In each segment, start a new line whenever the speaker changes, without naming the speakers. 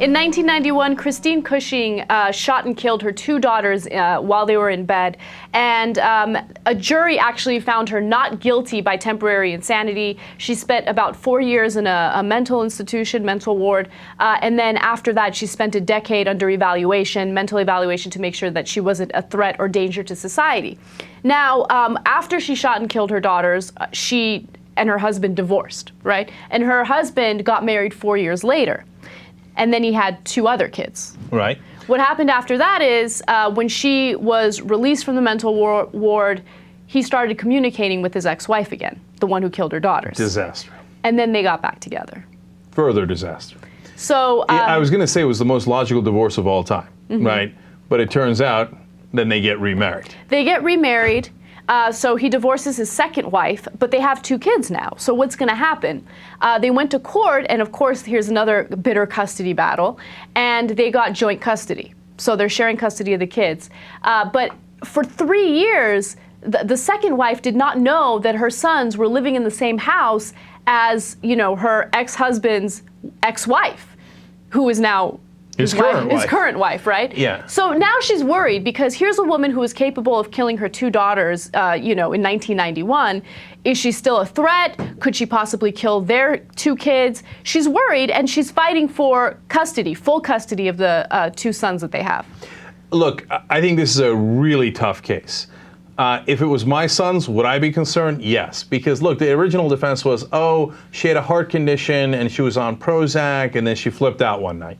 In 1991, Kristine Cushing shot and killed her two daughters while they were in bed, and a jury actually found her not guilty by temporary insanity. She spent about 4 years in a mental institution, mental ward, and then after that she spent a decade under evaluation, mental evaluation, to make sure that she wasn't a threat or danger to society. Now, after she shot and killed her daughters, she and her husband divorced, right? And her husband got married 4 years later. And then he had two other kids.
Right.
What happened after that is when she was released from the mental ward, he started communicating with his ex-wife again, the one who killed her daughters.
Disaster.
And then they got back together.
Further disaster.
So
I was going to say it was the most logical divorce of all time, right? But it turns out then they get remarried.
They get remarried. So he divorces his second wife, but they have two kids now. So what's going to happen? They went to court, and of course, here's another bitter custody battle, and they got joint custody. So they're sharing custody of the kids. But for 3 years, the second wife did not know that her sons were living in the same house as, you know, her ex-husband's ex-wife, who is now his current wife, right?
Yeah.
So now she's worried because here's a woman who is capable of killing her two daughters, you know, in 1991. Is she still a threat? Could she possibly kill their two kids? She's worried, and she's fighting for custody, full custody of the two sons that they have.
Look, I think this is a really tough case. If it was my sons, would I be concerned? Yes, because look, the original defense was, oh, she had a heart condition and she was on Prozac and then she flipped out one night.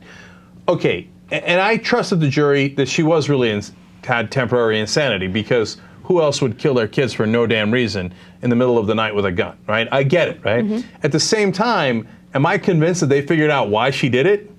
Okay, and I trusted the jury that she was really had temporary insanity, because who else would kill their kids for no damn reason in the middle of the night with a gun, right? I get it, right? At the same time, am I convinced that they figured out why she did it?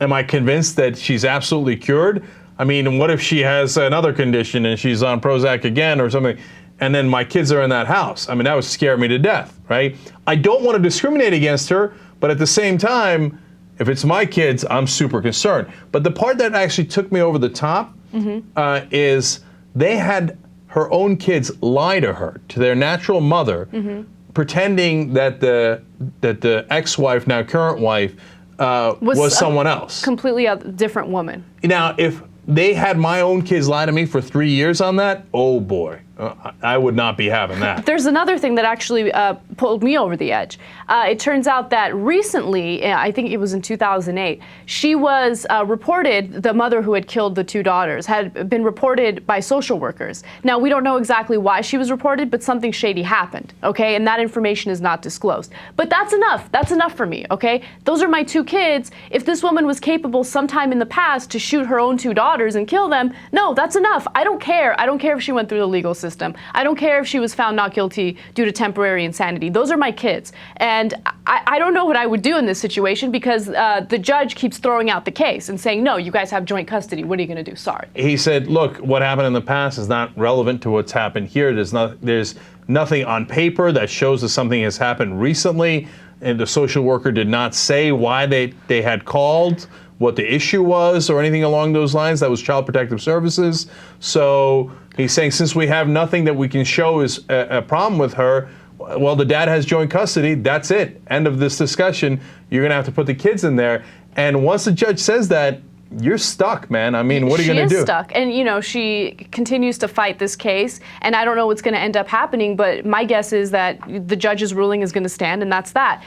Am I convinced that she's absolutely cured? I mean, what if she has another condition and she's on Prozac again or something, and then my kids are in that house? I mean, that would scare me to death, right? I don't want to discriminate against her, but at the same time, if it's my kids, I'm super concerned. But the part that actually took me over the top is they had her own kids lie to her, to their natural mother, pretending that the ex-wife, now current wife, was someone else.
Completely a different woman.
Now, if they had my own kids lie to me for 3 years on that, oh boy, I would not be having that.
There's another thing that actually pulled me over the edge. It turns out that recently, I think it was in 2008, she was reported, the mother who had killed the two daughters, had been reported by social workers. Now, we don't know exactly why she was reported, but something shady happened, okay? And that information is not disclosed. But that's enough. That's enough for me, okay? Those are my two kids. If this woman was capable sometime in the past to shoot her own two daughters and kill them, no, that's enough. I don't care. I don't care if she went through the legal system. I don't care if she was found not guilty due to temporary insanity. Those are my kids. And I don't know what I would do in this situation, because the judge keeps throwing out the case and saying, no, you guys have joint custody. What are you going to do? Sorry.
He said, look, what happened in the past is not relevant to what's happened here. There's nothing on paper that shows that something has happened recently. And the social worker did not say why they had called, what the issue was, or anything along those lines. That was Child Protective Services. So he's saying, since we have nothing that we can show is a problem with her, well, the dad has joint custody. That's it. End of this discussion. You're going to have to put the kids in there. And once the judge says that, you're stuck, man. I mean, what are you going to do?
She is stuck. And, you know, she continues to fight this case. And I don't know what's going to end up happening, but my guess is that the judge's ruling is going to stand, and that's that.